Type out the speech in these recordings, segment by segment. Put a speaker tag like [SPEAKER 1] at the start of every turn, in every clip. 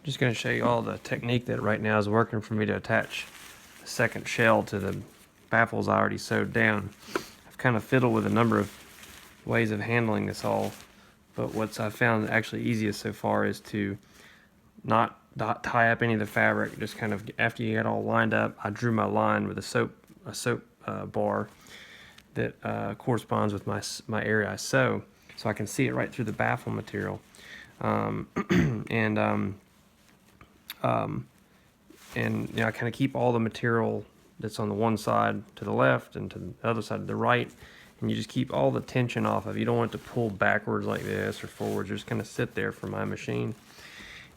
[SPEAKER 1] Just going to show you all the technique that right now is working for me to attach a second shell to the baffles I already sewed down. I've kind of fiddled with a number of ways of handling this all, but what I've found actually easiest so far is to not tie up any of the fabric. Just kind of after you get all lined up, I drew my line with a soap bar that corresponds with my area I sew, so I can see it right through the baffle material. And you know, I kind of keep all the material that's on the one side to the left and to the other side to the right, and you just keep all the tension off of it. You don't want it to pull backwards like this or forwards. Just kind of sit there for my machine.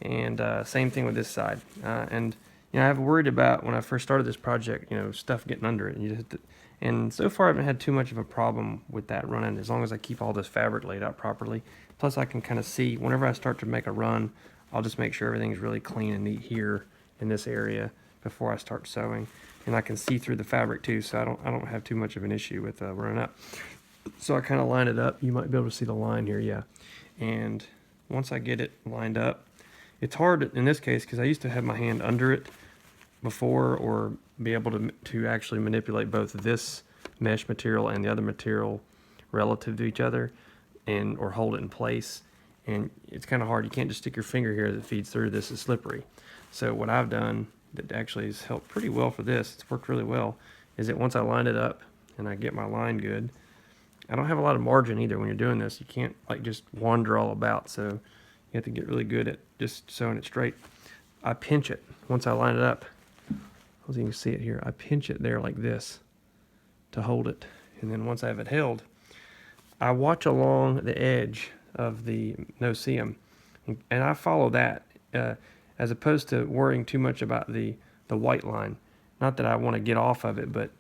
[SPEAKER 1] And same thing with this side. And you know, I have worried about when I first started this project, you know, stuff getting under it. And, you just and so far I haven't had too much of a problem with that running, as long as I keep all this fabric laid out properly. Plus I can kind of see whenever I start to make a run, I'll just make sure everything's really clean and neat here in this area before I start sewing. And I can see through the fabric too, so I don't have too much of an issue with running up. So I kind of line it up. You might be able to see the line here, yeah. And once I get it lined up, it's hard in this case because I used to have my hand under it before, or be able to actually manipulate both this mesh material and the other material relative to each other, and or hold it in place. And it's kind of hard. You can't just stick your finger here that feeds through. This is slippery. So what I've done that actually has helped pretty well for this, it's worked really well, is that once I line it up and I get my line good, I don't have a lot of margin either when you're doing this. You can't like just wander all about, so you have to get really good at just sewing it straight. I pinch it once I line it up. As you can see it here, I pinch it there like this to hold it. And then once I have it held, I watch along the edge of the no-seam, and I follow that as opposed to worrying too much about the white line. Not that I want to get off of it, but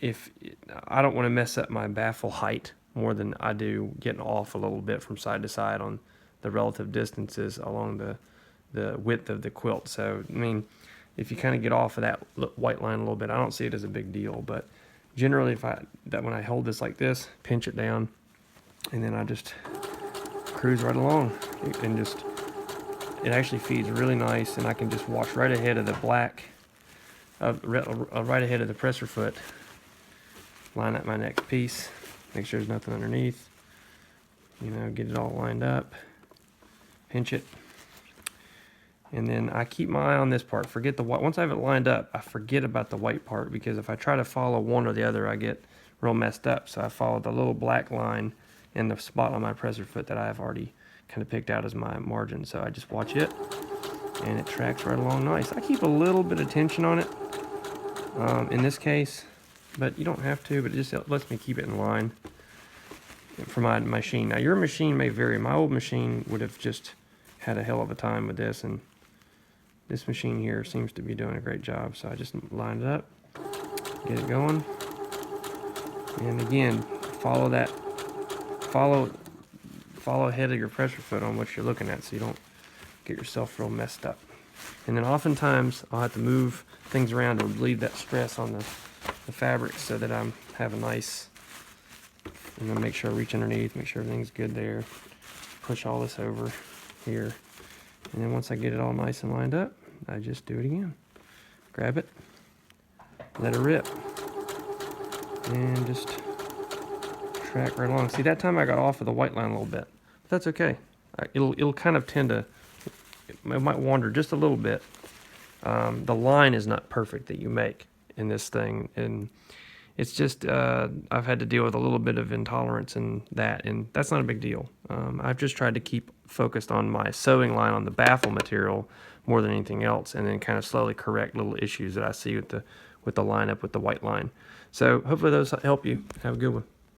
[SPEAKER 1] if I don't want to mess up my baffle height more than I do getting off a little bit from side to side on the relative distances along the width of the quilt. So I mean, if you kind of get off of that white line a little bit, I don't see it as a big deal. But generally, when I hold this like this, pinch it down, and then I just cruise right along, and just it actually feeds really nice, and I can just wash right ahead of the black, right ahead of the presser foot. Line up my next piece, make sure there's nothing underneath. You know, get it all lined up, pinch it, and then I keep my eye on this part. Forget the white. Once I have it lined up, I forget about the white part, because if I try to follow one or the other, I get real messed up. So I follow the little black line in the spot on my presser foot that I have already kind of picked out as my margin. So I just watch it, and it tracks right along nice. I keep a little bit of tension on it in this case, but you don't have to, but it just lets me keep it in line for my machine. Now your machine may vary. My old machine would have just had a hell of a time with this, and this machine here seems to be doing a great job. So I just line it up, get it going, and again, follow ahead of your pressure foot on what you're looking at, so you don't get yourself real messed up. And then oftentimes I'll have to move things around to relieve that stress on the fabric, so that I have a nice, and then make sure I reach underneath, make sure everything's good there, push all this over here, and then once I get it all nice and lined up, I just do it again. Grab it, let it rip, and just track right along. See, that time I got off of the white line a little bit, but that's okay. It'll kind of tend to, it might wander just a little bit. The line is not perfect that you make in this thing, and it's just I've had to deal with a little bit of intolerance in that, and that's not a big deal. I've just tried to keep focused on my sewing line on the baffle material more than anything else, and then kind of slowly correct little issues that I see with the lineup with the white line. So hopefully those help you. Have a good one.